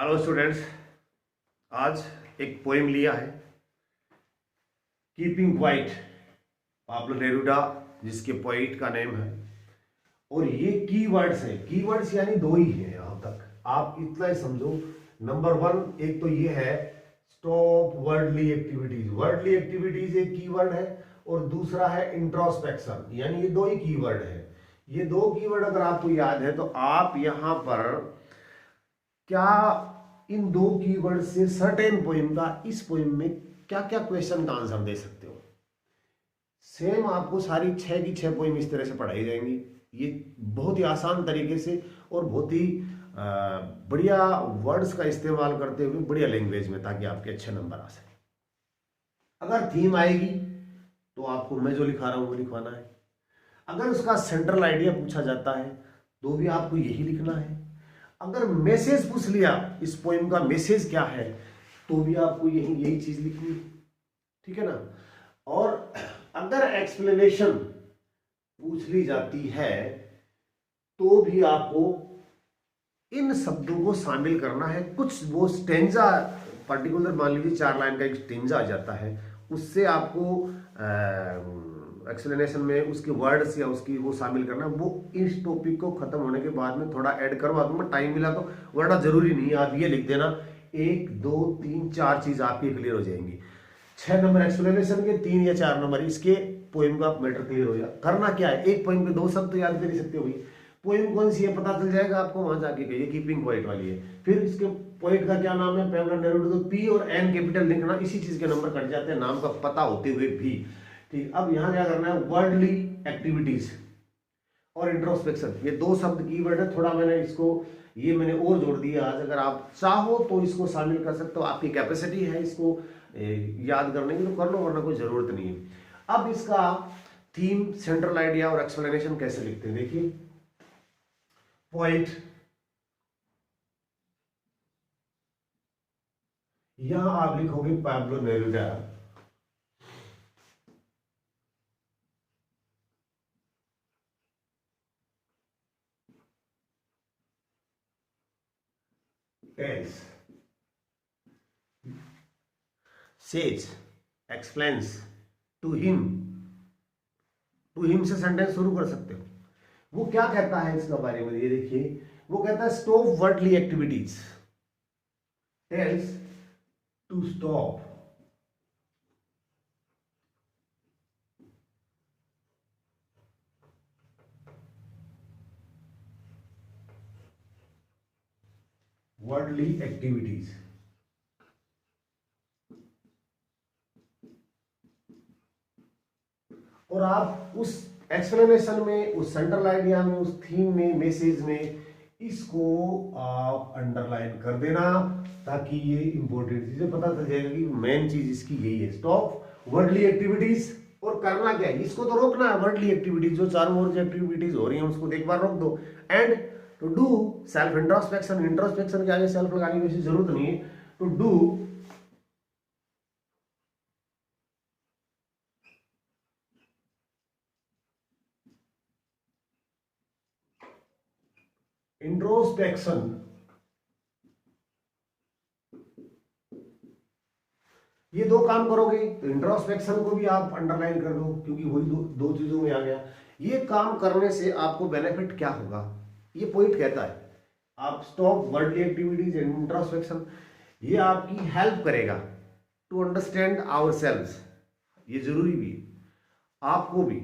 Hello students, आज एक poem लिया है कीपिंग क्वाइट, पाब्लो नेरुडा जिसके पोइट का नेम है। और ये कीवर्ड्स हैं, कीवर्ड्स यानी दो ही हैं यहां तक, आप इतना ही समझो। नंबर वन, एक तो ये है stop worldly activities. Worldly activities एक कीवर्ड है और दूसरा है इंट्रोस्पेक्शन, यानी ये दो ही कीवर्ड है। ये दो कीवर्ड अगर आपको याद है तो आप यहां पर क्या इन दो कीवर्ड से सर्टेन पोएम का, इस पोएम में क्या क्या क्वेश्चन का आंसर दे सकते हो। सेम आपको सारी 6 की 6 पोएम इस तरह से पढ़ाई जाएंगी। ये बहुत ही आसान तरीके से और बहुत ही बढ़िया वर्ड्स का इस्तेमाल करते हुए बढ़िया लैंग्वेज में, ताकि आपके अच्छे नंबर आ सके। अगर थीम आएगी तो आपको मैं जो लिखा रहा हूं वो लिखवाना है। अगर उसका सेंट्रल आइडिया पूछा जाता है तो भी आपको यही लिखना है। अगर मैसेज पूछ लिया, इस पोएम का मैसेज क्या है, तो भी आपको यही चीज लिखनी, ठीक है ना। और अगर एक्सप्लेनेशन पूछ ली जाती है तो भी आपको इन शब्दों को शामिल करना है। कुछ वो स्टेंजा पर्टिकुलर, मान लीजिए 4 लाइन का एक स्टेंजा आ जाता है, उससे आपको एक्सप्लेनेशन में उसके वर्ड्स या उसकी वो शामिल करना। वो इस टॉपिक को खत्म होने के बाद में थोड़ा ऐड करवा दूंगा, टाइम मिला तो, वरना जरूरी नहीं है। आप ये लिख देना 1 2 3 4 चीज आपकी क्लियर हो जाएंगी। 6 नंबर एक्सप्लेनेशन के, 3 या 4 नंबर इसके, पोएम का मैटर क्लियर हो जाए। करना क्या है, एक पोएम के 2 शब्द तो याद कर नहीं सकते हो भाई, पोएम कौन सी है पता चल जाएगा आपको, वहां जाके कहिए कीपिंग क्वाइट वाली है। फिर इसके पोएट का क्या नाम है, पाब्लो नेरुडा। तो पी और एन कैपिटल लिखना, इसी चीज के नंबर कट जाते हैं नाम का पता होते हुए भी। ठीक, अब यहां क्या करना है, वर्ल्डली एक्टिविटीज और इंट्रोस्पेक्शन, ये 2 शब्द कीवर्ड है। थोड़ा मैंने इसको, ये मैंने और जोड़ दिया आज। अगर आप चाहो तो इसको शामिल कर सकते हो, आपकी कैपेसिटी है इसको याद करने की तो कर लो, वरना कोई जरूरत नहीं है। अब इसका थीम, सेंट्रल आइडिया और एक्सप्लेनेशन कैसे लिखते हैं, देखिए। पॉइंट, यहां आप लिखोगे Pablo Neruda. tells, says, explains to him। To him से सेंटेंस शुरू कर सकते हो। वो क्या कहता है इसका बारे में, ये देखिए। वो कहता है stop worldly activities, tells to stop worldly activities. और आप उस एक्सप्लेनेशन में, उस सेंट्रल आइडिया में, उस थीम में, मैसेज में इसको आप अंडरलाइन कर देना, ताकि ये इंपॉर्टेंट चीजें पता चल जाएगा कि मेन चीज इसकी यही है, स्टॉप वर्ल्डली एक्टिविटीज। और करना क्या है, इसको तो रोकना है। वर्ल्डली एक्टिविटीज जो चारों ओर जो एक्टिविटीज हो रही हैं उसको एक बार रोक दो। And to do self introspection, introspection के आगे सेल्फ लगाने की जरूरत नहीं है। टू डू इंट्रोस्पेक्शन, ये 2 काम करोगे तो इंट्रोस्पेक्शन को भी आप अंडरलाइन कर दो, क्योंकि वही दो चीजों में आ गया। ये काम करने से आपको बेनिफिट क्या होगा, ये पॉइंट कहता है। आप stop worldly activities and introspection, ये आपकी हेल्प करेगा टू अंडरस्टैंड आवर सेल्व्स। ये जरूरी भी है, आपको भी,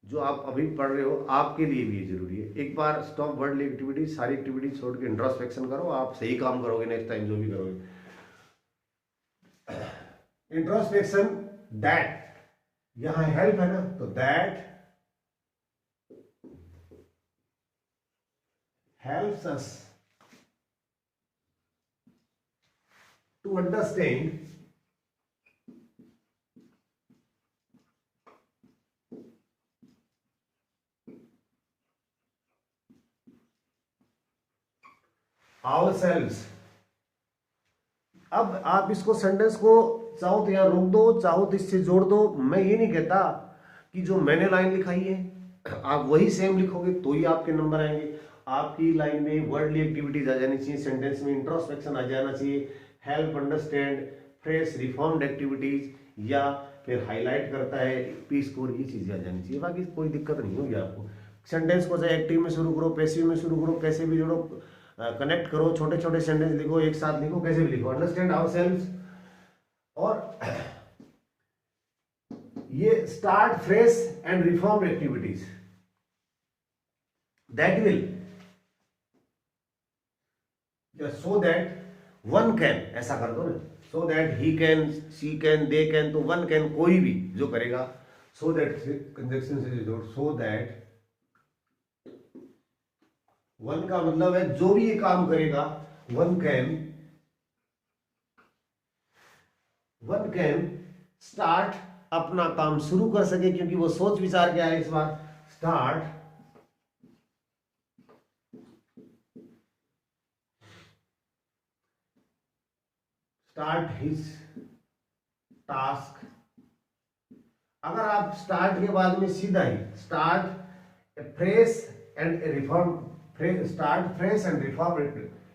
जो आप अभी पढ़ रहे हो आपके लिए भी ये जरूरी है। एक बार स्टॉप वर्ल्डली एक्टिविटीज, सारी एक्टिविटीज छोड़ के इंट्रोस्पेक्शन करो, आप सही काम करोगे नेक्स्ट टाइम जो भी करोगे। इंट्रोस्पेक्शन, दैट, यहां हेल्प है ना, तो that helps us to understand ourselves। अब आप इसको सेंटेंस को चाहो तो यहां रोक दो, चाहो तो इससे जोड़ दो। मैं ये नहीं कहता कि जो मैंने लाइन लिखाई है आप वही सेम लिखोगे तो ही आपके नंबर आएंगे। आपकी लाइन में वर्डली एक्टिविटीज आ जानी चाहिए, सेंटेंस में इंट्रोस्पेक्शन आ जाना चाहिए, help understand, fresh, reformed activities, या फिर हाईलाइट करता है, पीस कोड, ये चीजें आ जानी चाहिए। बाकी कोई दिक्कत नहीं होगी आपको। सेंटेंस को चाहे एक्टिव में शुरू करो, पैसिव में शुरू करो, कैसे भी जोड़ो, कनेक्ट करो, छोटे छोटे सेंटेंस लिखो, एक साथ लिखो, कैसे भी लिखो, अंडरस्टैंड आवरसेल्व्स। और ये start fresh and reform activities, that will so that one can, ऐसा कर दो ना, so that he can, she can, they can, तो वन कैन कोई भी जो करेगा, सो दैट कंजक्शन से जोड़, सो दैट, वन का मतलब है जो भी ये काम करेगा, वन कैन स्टार्ट, अपना काम शुरू कर सके, क्योंकि वो सोच विचार क्या है इस बार, स्टार्ट हिज टास्क। अगर आप स्टार्ट के बाद में सीधा ही start fresh and reform, start fresh and reform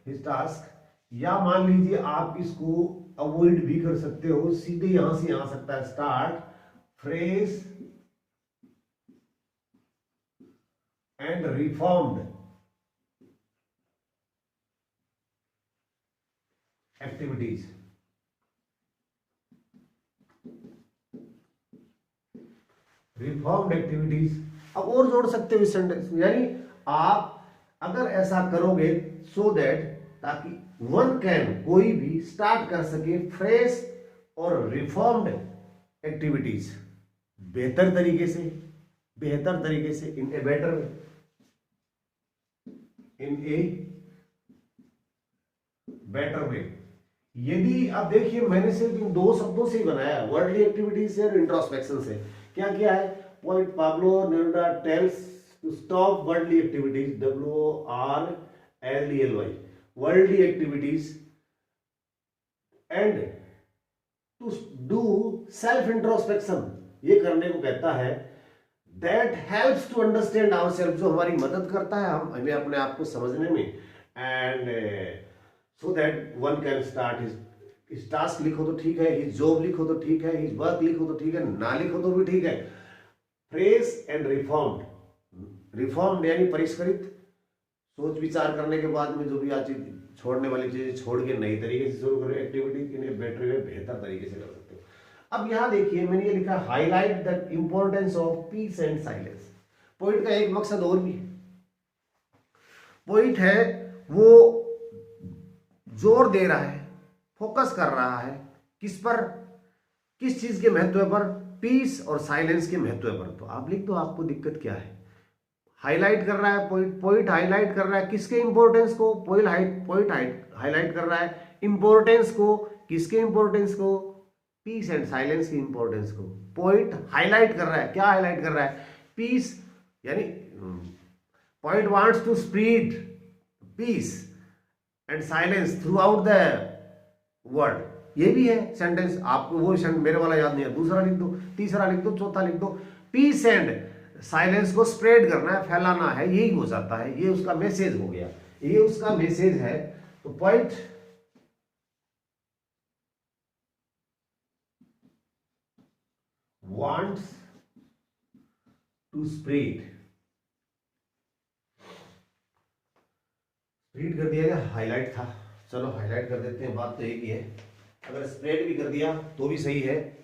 his task, या मान लीजिए आप इसको अवॉइड भी कर सकते हो, सीधे यहां से आ सकता है, start fresh and reformed activities. Reformed activities अब और जोड़ सकते हो इस सेंटेंस में, यानी आप अगर ऐसा करोगे, सो दैट, ताकि वन कैन कोई भी स्टार्ट कर सके फ्रेश और रिफॉर्म्ड एक्टिविटीज, बेहतर तरीके से इन a better way, in a better way. यदि आप देखिए मैंने सिर्फ इन दो शब्दों से ही बनाया, वर्डली एक्टिविटीज से और इंट्रोस्पेक्शन से। क्या किया है, point Pablo Neruda tells to stop worldly activities, WORLDLY, worldly activities, and to do self introspection, ये करने को कहता है, that helps to understand ourselves, जो हमारी मदद करता है हमें अपने आप को समझने में, and so that one can start his task, लिखो तो ठीक है, हिज जॉब लिखो तो ठीक है, हिज वर्क लिखो तो ठीक है, ना लिखो तो भी ठीक है, फ्रेश एंड रिफॉर्म्ड, रिफॉर्म्ड यानी परिष्कृत, सोच विचार करने के बाद में जो भी आज छोड़ने वाली चीजें छोड़ के नई तरीके से शुरू करो, एक्टिविटी इन्हें बेटर वे, बेहतर तरीके से कर सकते हो। अब यहां देखिए मैंने ये लिखा, highlight the importance of peace and silence. Poet का एक मकसद और भी है, पोइट है वो जोर दे रहा है, फोकस कर रहा है, किस पर, किस चीज के महत्व पर, पीस और साइलेंस के महत्व पर। तो आप लिख दो, आपको दिक्कत क्या है, हाईलाइट कर रहा है पोइट हाईलाइट कर रहा है किसके इंपॉर्टेंस को, पोइट हाईलाइट कर रहा है इंपॉर्टेंस को, किसके इंपॉर्टेंस को, पीस एंड साइलेंस की इंपॉर्टेंस को। पोइट हाईलाइट कर रहा है, क्या हाईलाइट कर रहा है, पीस, यानी poet wants to spread peace and silence throughout the world. ये भी है सेंटेंस, आपको वो मेरे वाला याद नहीं है, दूसरा लिख दो, तीसरा लिख दो, चौथा लिख दो, पीस एंड साइलेंस को स्प्रेड करना है, फैलाना है, यही हो जाता है, ये उसका मैसेज हो गया, ये उसका मैसेज है। तो पॉइंट वांट्स टू स्प्रेड कर दिया गया, हाईलाइट था, चलो हाईलाइट कर देते हैं, बात तो एक ही है, अगर स्प्रेड भी कर दिया तो भी सही है।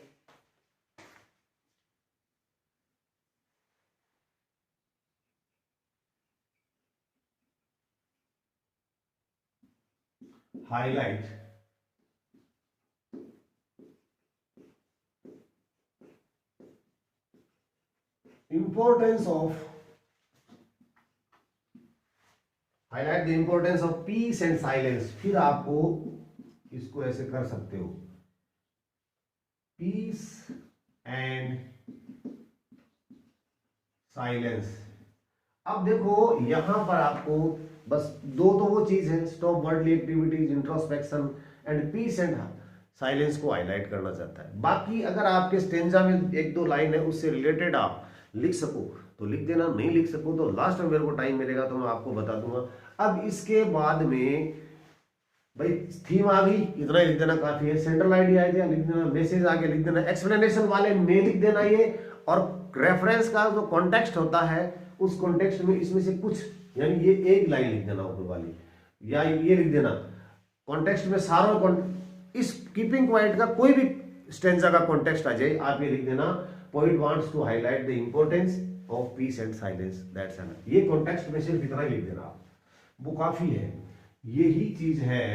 Highlight importance of, highlight the importance of peace and silence. फिर आपको इसको ऐसे कर सकते हो, पीस एंड साइलेंस। अब देखो यहां पर आपको बस दो तो वो चीज है, stop worldly activities, introspection and peace and silence को हाईलाइट करना चाहता है। बाकी अगर आपके स्टेंजा में एक दो लाइन है उससे रिलेटेड आप लिख सको तो लिख देना, नहीं लिख सको तो लास्ट में मेरे को टाइम मिलेगा तो मैं आपको बता दूंगा। अब इसके बाद में भाई थीम आ गई, इतना लिख देना काफी है। सेंट्रल आइडिया लिख देना, मैसेज आगे लिख देना, एक्सप्लेनेशन वाले में लिख देना ये, और रेफरेंस का जो कॉन्टेक्स्ट होता है उस कॉन्टेक्स्ट में इसमें से कुछ, यानी ये एक लाइन लिख देना ऊपर वाली, या ये लिख देना कॉन्टेक्स्ट में सारों, इस कीपिंग क्वाइट का कोई भी स्टेंजा का कॉन्टेक्स्ट आ जाए आप ये लिख देना, poet wants to highlight the importance of peace and silence, that's enough. ये कॉन्टेक्स्ट में सिर्फ इतना ही लिख देना आप, वो काफी है। यही चीज है,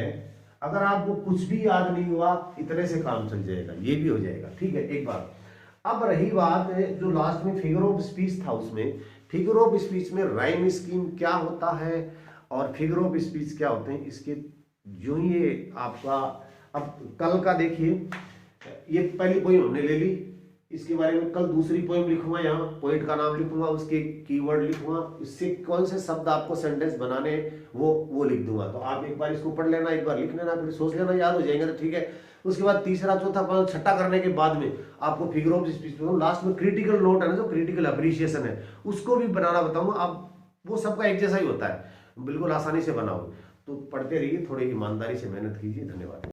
अगर आपको कुछ भी याद नहीं हुआ इतने से काम चल जाएगा, ये भी हो जाएगा, ठीक है। एक बार अब रही बात जो लास्ट में फिगर ऑफ स्पीच था, उसमें फिगर ऑफ स्पीच में राइम स्कीम क्या होता है और फिगर ऑफ स्पीच क्या होते हैं, इसके जो ये आपका अब कल का देखिए, ये पहली पोइम हमने ले ली, इसके बारे में कल दूसरी पोइम लिखूंगा, यहाँ पोइट का नाम लिखूंगा, उसके कीवर्ड लिखूंगा, इससे कौन से शब्द आपको सेंटेंस बनाने वो लिख दूंगा। तो आप एक बार इसको पढ़ लेना, एक बार लिख लेना, फिर सोच लेना, याद हो जाएंगे तो ठीक है। उसके बाद तीसरा चौथा पांच छठा करने के बाद में आपको फिगर ऑफ स्पीच लास्ट में क्रिटिकल नोट है ना, जो क्रिटिकल अप्रिसिएशन है उसको भी बनाना बताऊंगा। अब वो सबका एक जैसा ही होता है, बिल्कुल आसानी से बनाओ। तो पढ़ते रहिए, थोड़ी ईमानदारी से मेहनत कीजिए। धन्यवाद।